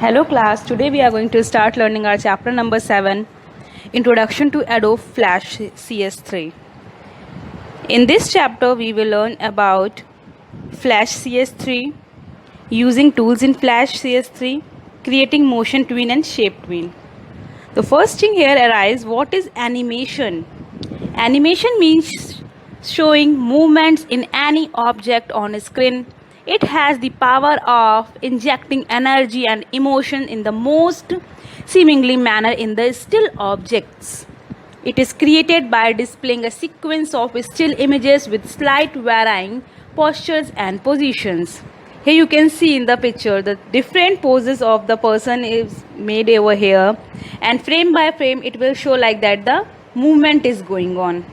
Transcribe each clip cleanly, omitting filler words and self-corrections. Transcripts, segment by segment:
Hello class, today we are going to start learning our chapter number 7, Introduction to Adobe Flash CS3. In this chapter we will learn about Flash CS3, using tools in Flash CS3, creating motion tween and shape tween. The first thing here arises, what is animation? Animation means showing movements in any object on a screen. It has the power of injecting energy and emotion in the most seemingly manner in the still objects. It is created by displaying a sequence of still images with slight varying postures and positions. Here you can see in the picture the different poses of the person is made over here, and frame by frame it will show like that the movement is going on.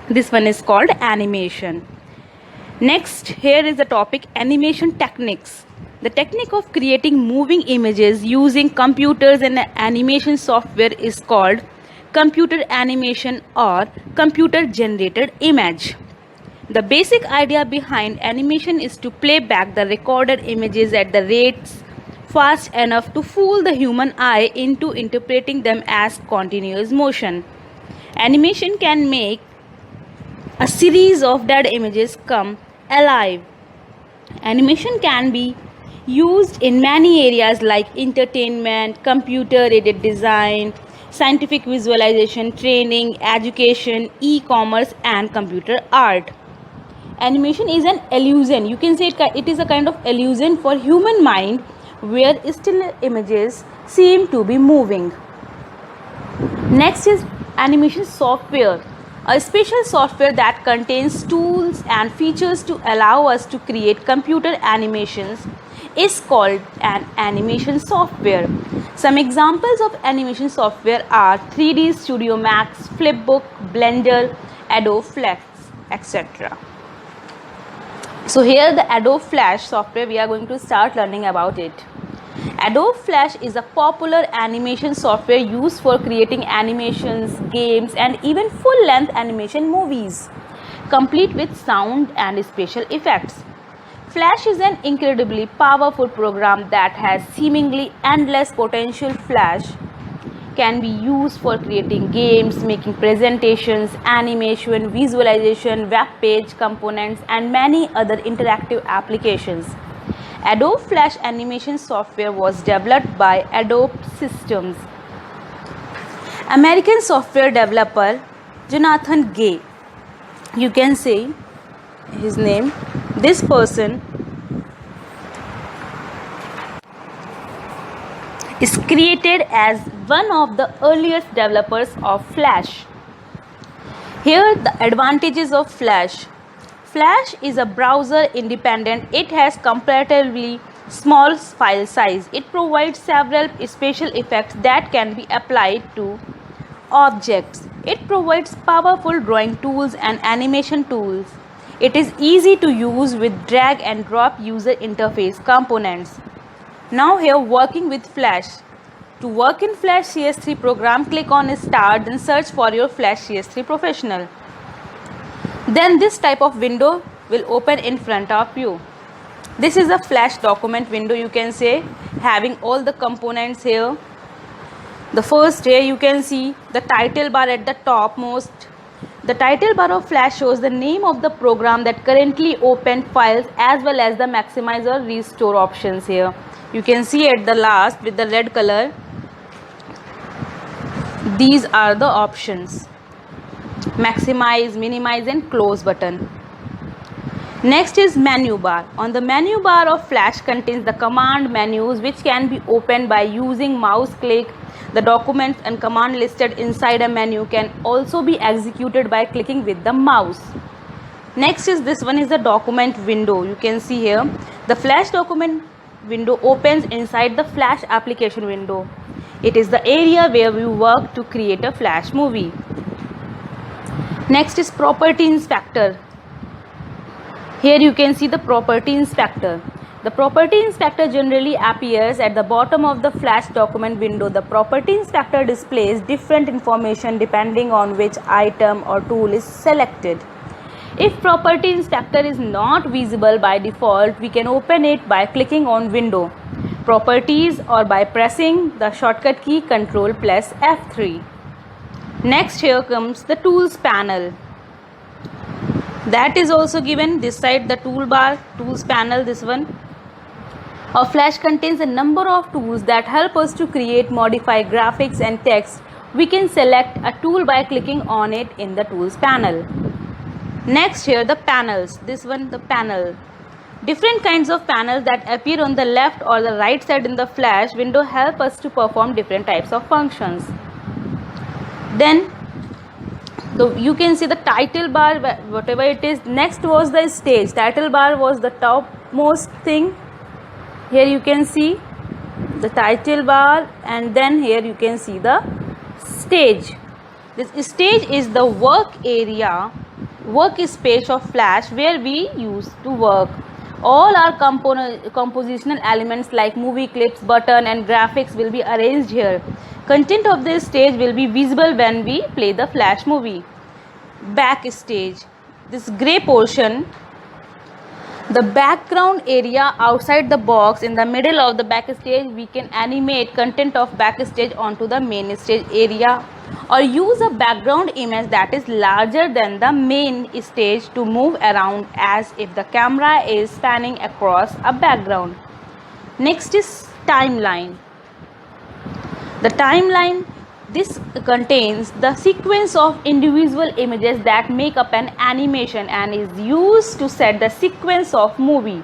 This one is called animation. Next, here is the topic animation techniques. The technique of creating moving images using computers and animation software is called computer animation or computer generated image. The basic idea behind animation is to play back the recorded images at the rates fast enough to fool the human eye into interpreting them as continuous motion. Animation can make a series of dead images come alive. Animation can be used in many areas like entertainment, computer-aided design, scientific visualization, training, education, e-commerce, and computer art. Animation is an illusion. You can say it is a kind of illusion for human mind where still images seem to be moving. Next is animation software. A special software that contains tools and features to allow us to create computer animations is called an animation software. Some examples of animation software are 3D Studio Max, Flipbook, Blender, Adobe Flash, etc. So here the Adobe Flash software, we are going to start learning about it. Adobe Flash is a popular animation software used for creating animations, games, and even full-length animation movies, complete with sound and special effects. Flash is an incredibly powerful program that has seemingly endless potential. Flash can be used for creating games, making presentations, animation, visualization, web page components, and many other interactive applications. Adobe Flash animation software was developed by Adobe Systems. American software developer Jonathan Gay, you can say his name, this person is created as one of the earliest developers of Flash. Here the advantages of Flash. Flash is a browser independent. It has comparatively small file size. It provides several special effects that can be applied to objects. It provides powerful drawing tools and animation tools. It is easy to use with drag and drop user interface components. Now here, working with Flash. To work in Flash CS3 program, click on Start, then search for your Flash CS3 Professional. Then this type of window will open in front of you. This is a Flash document window, you can say, having all the components here. The first here you can see the title bar at the topmost. The title bar of Flash shows the name of the program that currently opened files as well as the maximize or restore options here. You can see at the last with the red color, these are the options: maximize, minimize, and close button. Next is menu bar. On the menu bar of Flash contains the command menus which can be opened by using mouse click. The documents and command listed inside a menu can also be executed by clicking with the mouse. Next is this one is the document window. You can see here the Flash document window opens inside the Flash application window. It is the area where we work to create a Flash movie. Next is property inspector. Here you can see the property inspector. The property inspector generally appears at the bottom of the Flash document window. The property inspector displays different information depending on which item or tool is selected. If property inspector is not visible by default, we can open it by clicking on window. properties or by pressing the shortcut key Ctrl plus F3. Next, here comes the tools panel. That is also given this side, the toolbar, tools panel, this one. A flash contains a number of tools that help us to create, modify graphics and text. We can select a tool by clicking on it in the tools panel. Next, here the panels. This one, the panel. Different kinds of panels that appear on the left or the right side in the flash window help us to perform different types of functions. Then you can see the title bar, whatever it is. Next was the stage. Title bar was the topmost thing. Here you can see the title bar, and then here you can see the stage. This stage is the work area, workspace of Flash where we used to work. All our compositional elements like movie clips, button and graphics will be arranged here. Content of this stage will be visible when we play the Flash movie. Backstage. This grey portion, the background area outside the box in the middle of the backstage, we can animate content of backstage onto the main stage area or use a background image that is larger than the main stage to move around as if the camera is spanning across a background. Next is timeline. The timeline, this contains the sequence of individual images that make up an animation and is used to set the sequence of movie.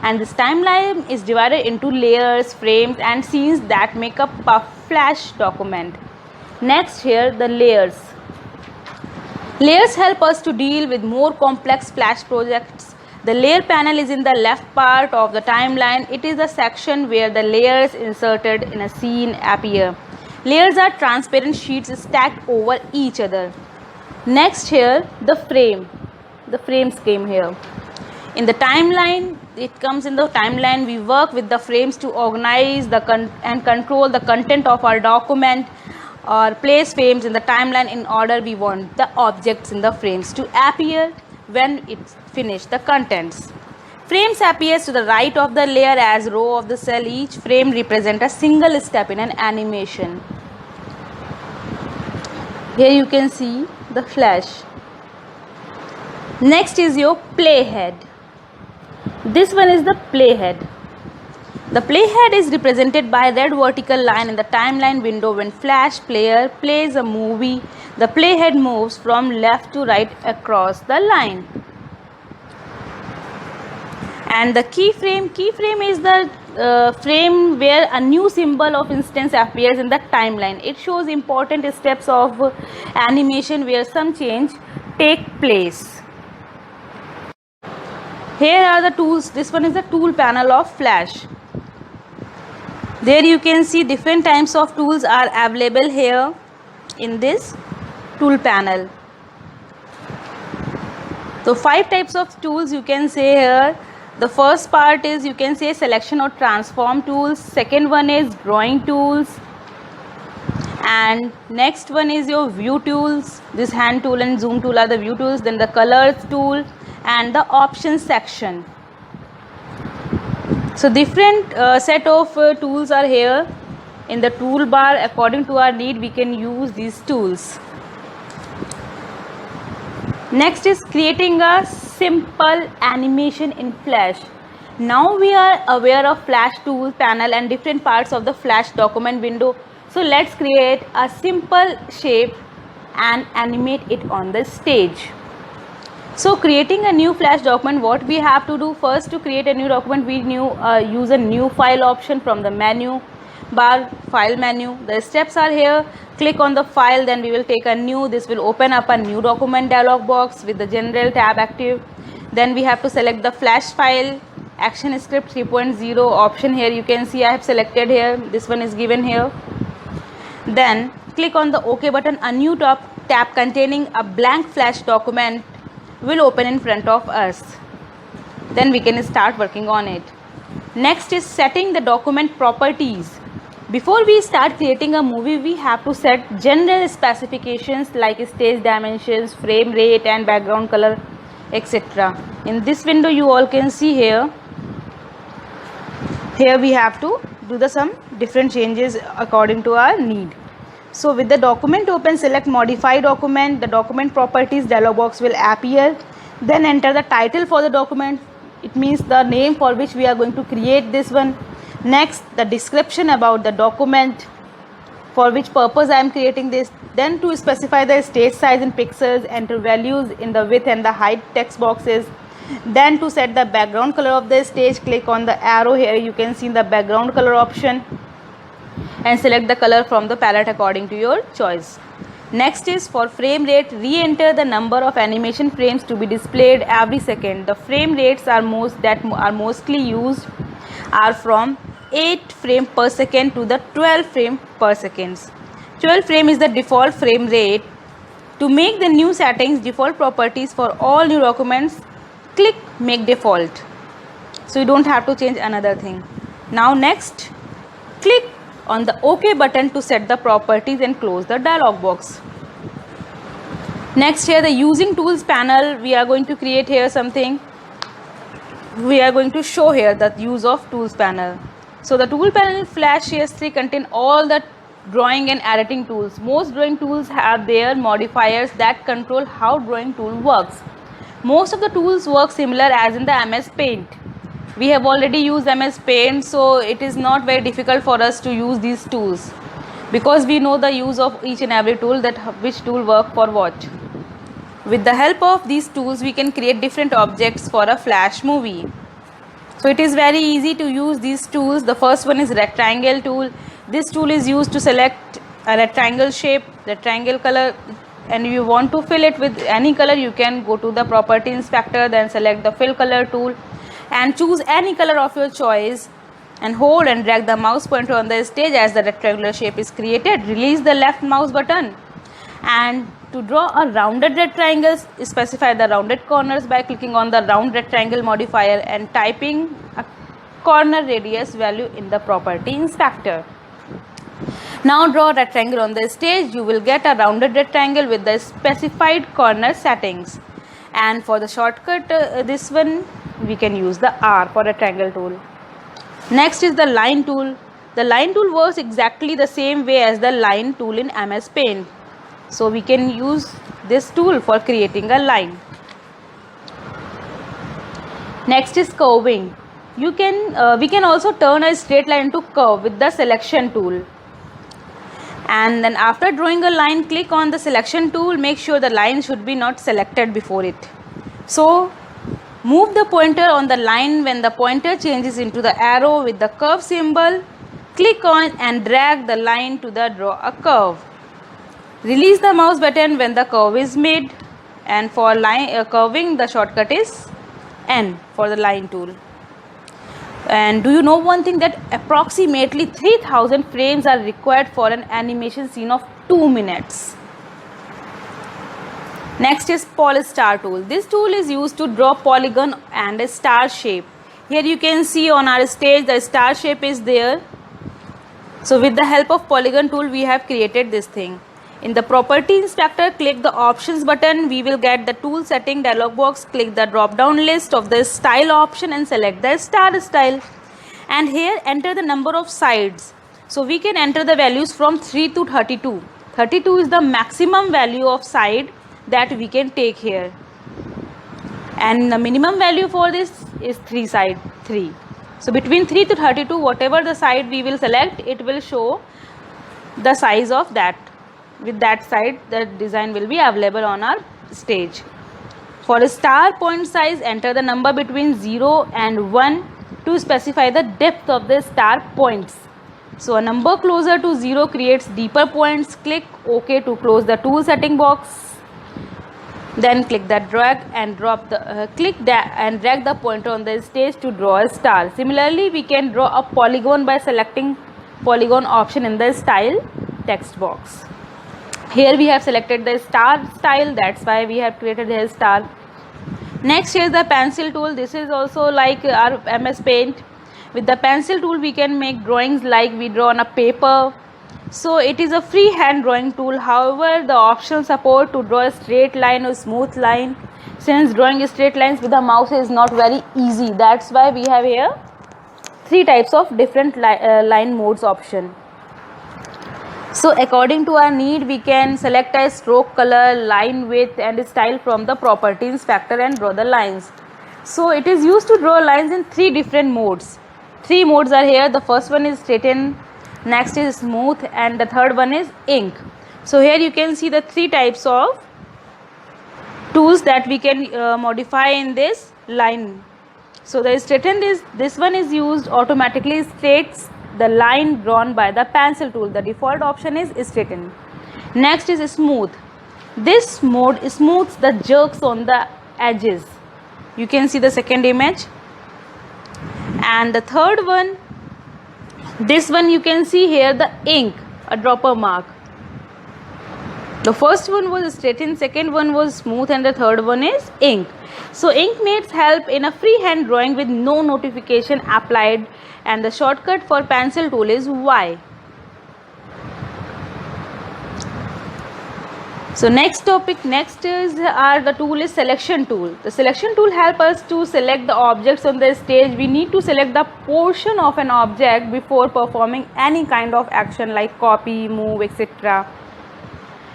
And this timeline is divided into layers, frames and scenes that make up a Flash document. Next, here the layers. Layers help us to deal with more complex Flash projects. The layer panel is in the left part of the timeline. It is the section where the layers inserted in a scene appear. Layers are transparent sheets stacked over each other. Next, here the frame. The frames came here. In the timeline, it comes in the timeline. We work with the frames to organize and control the content of our document or place frames in the timeline in order we want the objects in the frames to appear when it's finished the contents. Frames appears to the right of the layer as row of the cell. Each frame represents a single step in an animation. Here you can see the Flash. Next is your playhead. This one is the playhead. The playhead is represented by a red vertical line in the timeline window. When Flash player plays a movie, the playhead moves from left to right across the line. And the keyframe is the frame where a new symbol of instance appears in the timeline. It shows important steps of animation where some change take place. Here are the tools. This one is the tool panel of Flash. There you can see different types of tools are available here in this tool panel. So 5 types of tools you can say here. The first part is, you can say, selection or transform tools. Second one is drawing tools. And next one is your view tools. This hand tool and zoom tool are the view tools. Then the colors tool and the options section. So different set of tools are here in the toolbar. According to our need, we can use these tools. Next is creating a simple animation in Flash. Now we are aware of Flash tool panel and different parts of the Flash document window. So let's create a simple shape and animate it on the stage. So creating a new Flash document, what we have to do first, to create a new document, we use a new file option from the menu bar, file menu. The steps are here. Click on the file, then we will take a new. This will open up a new document dialog box with the general tab active. Then we have to select the Flash file, action script 3.0 option. Here you can see I have selected here. This one is given here. Then click on the OK button. A new tab containing a blank Flash document will open in front of us. Then we can start working on it. Next is setting the document properties. Before we start creating a movie, we have to set general specifications like stage dimensions, frame rate and background color, etc. In this window you all can see here we have to do the some different changes according to our need. So with the document open, select modify document. The document properties dialog box will appear. Then enter the title for the document. It means the name for which we are going to create this one. Next, the description about the document, for which purpose I am creating this. Then to specify the stage size in pixels, enter values in the width and the height text boxes. Then to set the background color of the stage, click on the arrow here. You can see the background color option and select the color from the palette according to your choice. Next is for frame rate, re-enter the number of animation frames to be displayed every second. The frame rates are mostly used are from 8 frame per second to the 12 frame per second. 12 frame is the default frame rate. To make the new settings, default properties for all new documents, click make default. So you don't have to change another thing. Now next, click on the OK button to set the properties and close the dialog box. Next, here the using tools panel, we are going to create here something. We are going to show here the use of tools panel. So the tool panel in Flash CS3 contain all the drawing and editing tools. Most drawing tools have their modifiers that control how drawing tool works. Most of the tools work similar as in the MS Paint. We have already used MS Paint, so it is not very difficult for us to use these tools because we know the use of each and every tool, that which tool work for what. With the help of these tools, we can create different objects for a Flash movie. So it is very easy to use these tools. The first one is rectangle tool. This tool is used to select a rectangle shape, rectangle color, and if you want to fill it with any color, you can go to the property inspector, then select the fill color tool and choose any color of your choice and hold and drag the mouse pointer on the stage as the rectangular shape is created. Release the left mouse button, and to draw a rounded rectangle, specify the rounded corners by clicking on the round rectangle modifier and typing a corner radius value in the property inspector. Now draw a rectangle on the stage. You will get a rounded rectangle with the specified corner settings. And for the shortcut, this one we can use the R for rectangle tool. Next is the line tool. The line tool works exactly the same way as the line tool in MS Paint. So we can use this tool for creating a line. Next is curving. We can also turn a straight line to curve with the selection tool. And then after drawing a line, click on the selection tool. Make sure the line should be not selected before it. So move the pointer on the line. When the pointer changes into the arrow with the curve symbol, click on and drag the line to the draw a curve. Release the mouse button when the curve is made, and for line curving, the shortcut is N for the line tool. And do you know one thing, that approximately 3000 frames are required for an animation scene of 2 minutes. Next is Polystar tool. This tool is used to draw polygon and a star shape. Here you can see on our stage the star shape is there. So with the help of polygon tool, we have created this thing. In the property inspector, click the options button. We will get the tool setting dialog box. Click the drop down list of the style option and select the star style. And here enter the number of sides. So we can enter the values from 3 to 32. 32 is the maximum value of side that we can take here. And the minimum value for this is 3. So between 3 to 32, whatever the side we will select, it will show the size of that. With that side, the design will be available on our stage. For a star point size, enter the number between 0 and 1 to specify the depth of the star points. So a number closer to 0 creates deeper points. Click OK to close the tool setting box. Then click the drag and drop the and drag the pointer on the stage to draw a star. Similarly, we can draw a polygon by selecting polygon option in the style text box. Here we have selected the star style, that's why we have created a star. Next is the pencil tool. This is also like our MS Paint. With the pencil tool, we can make drawings like we draw on a paper. So it is a freehand drawing tool. However, the optional support to draw a straight line or smooth line. Since drawing straight lines with the mouse is not very easy, that's why we have here three types of different line modes option. So according to our need, we can select a stroke color, line width and style from the property inspector and draw the lines. So it is used to draw lines in three different modes. Three modes are here. The first one is straighten, next is smooth, and the third one is ink. So here you can see the three types of tools that we can modify in this line. So the straighten is, this one is used automatically straightens the line drawn by the pencil tool. The default option is straighten. Next is smooth. This mode smooths the jerks on the edges. You can see the second image. And the third one, this one you can see here the ink, a dropper mark. The first one was straighten, second one was smooth, and the third one is ink. So ink mates help in a freehand drawing with no notification applied, and the shortcut for pencil tool is Y. So next topic, the tool is selection tool. The selection tool help us to select the objects on the stage. We need to select the portion of an object before performing any kind of action like copy, move, etc.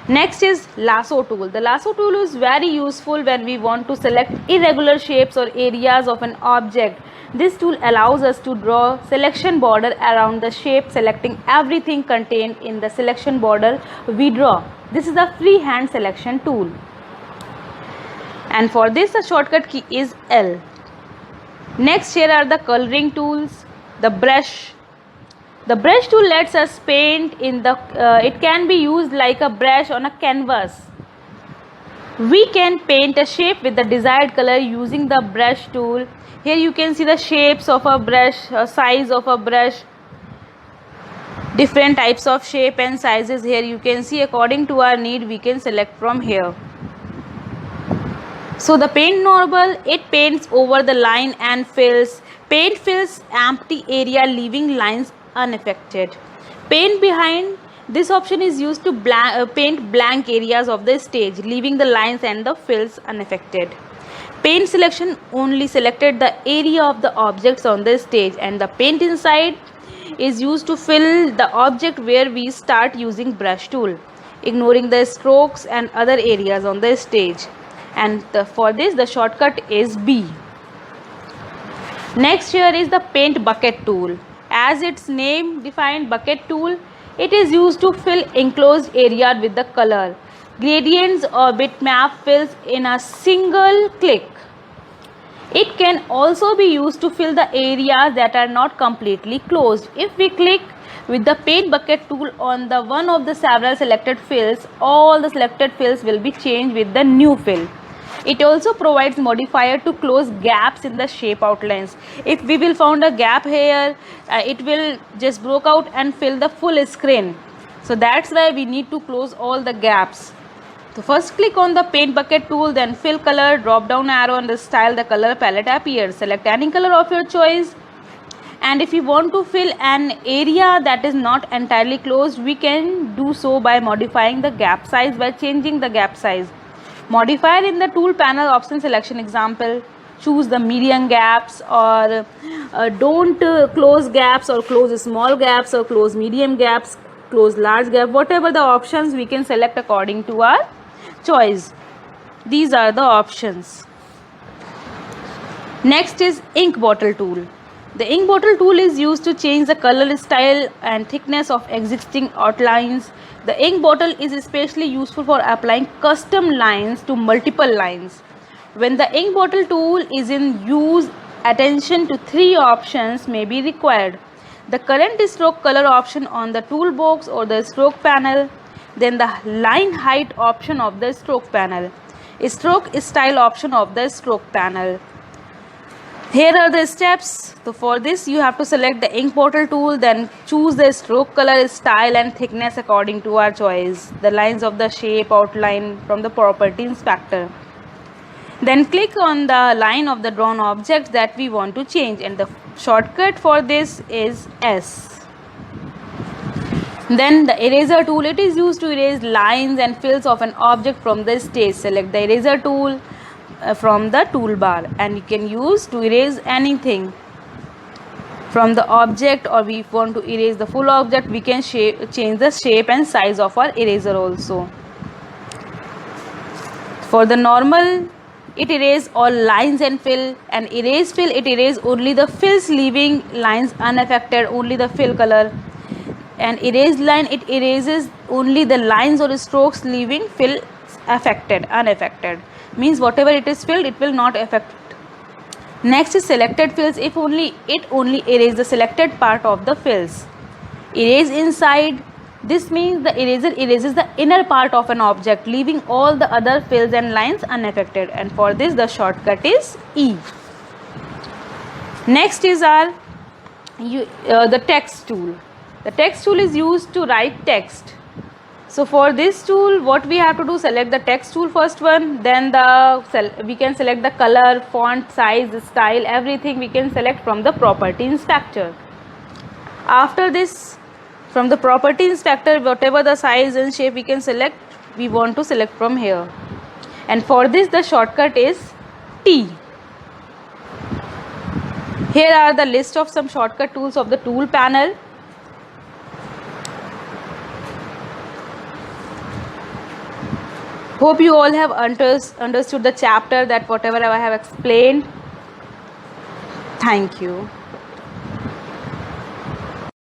Next is lasso tool. The lasso tool is very useful when we want to select irregular shapes or areas of an object. This tool allows us to draw selection border around the shape, selecting everything contained in the selection border we draw. This is a freehand selection tool. And for this the shortcut key is L. Next here are the coloring tools. The brush. The brush tool lets us paint in the, it can be used like a brush on a canvas. We can paint a shape with the desired color using the brush tool. Here you can see the shapes of a brush, size of a brush, different types of shape and sizes. Here you can see according to our need we can select from here. So the paint normal, it paints over the line and fills. Paint fills empty area leaving lines unaffected. Paint behind, this option is used to paint blank areas of the stage, leaving the lines and the fills unaffected. Paint selection only selected the area of the objects on the stage, and the paint inside is used to fill the object where we start using brush tool, ignoring the strokes and other areas on the stage. And for this the shortcut is B. Next here is the paint bucket tool. As its name defined, bucket tool, it is used to fill enclosed area with the color. Gradients or bitmap fills in a single click. It can also be used to fill the areas that are not completely closed. If we click with the paint bucket tool on the one of the several selected fills, all the selected fills will be changed with the new fill. It also provides modifier to close gaps in the shape outlines. If we will found a gap here, it will just broke out and fill the full screen. So that's why we need to close all the gaps. So first click on the paint bucket tool, then fill color, drop down arrow on the style, the color palette appears. Select any color of your choice. And if you want to fill an area that is not entirely closed, we can do so by modifying the gap size by changing the gap size. Modifier in the tool panel option selection example, choose the medium gaps or don't close gaps, or close small gaps, or close medium gaps, close large gap, whatever the options we can select according to our choice. These are the options. Next is ink bottle tool. The ink bottle tool is used to change the color, style and thickness of existing outlines. The ink bottle is especially useful for applying custom lines to multiple lines. When the ink bottle tool is in use, attention to three options may be required. The current stroke color option on the toolbox or the stroke panel, then the line height option of the stroke panel, stroke style option of the stroke panel. Here are the steps. So for this you have to select the ink bottle tool, then choose the stroke color, style and thickness according to our choice, the lines of the shape outline from the property inspector. Then click on the line of the drawn object that we want to change, and the shortcut for this is S. Then the eraser tool, it is used to erase lines and fills of an object from the stage. Select the eraser tool from the toolbar and you can use to erase anything. from the object, or we want to erase the full object, we can change the shape and size of our eraser also. For the normal, it erases all lines and fill, and erase fill, it erases only the fills, leaving lines unaffected, only the fill color. And erase line, it erases only the lines or strokes, leaving fill unaffected. Means whatever it is filled, it will not affect. Next is selected fills. It only erases the selected part of the fills. Erase inside. This means the eraser erases the inner part of an object, leaving all the other fills and lines unaffected. And for this, the shortcut is E. Next is the text tool. The text tool is used to write text. So for this tool, what we have to do, select the text tool first one, then we can select the color, font, size, style, everything we can select from the property inspector. After this, from the property inspector, whatever the size and shape we can select, we want to select from here. And for this, the shortcut is T. Here are the list of some shortcut tools of the tool panel. Hope you all have understood the chapter, that whatever I have explained. Thank you.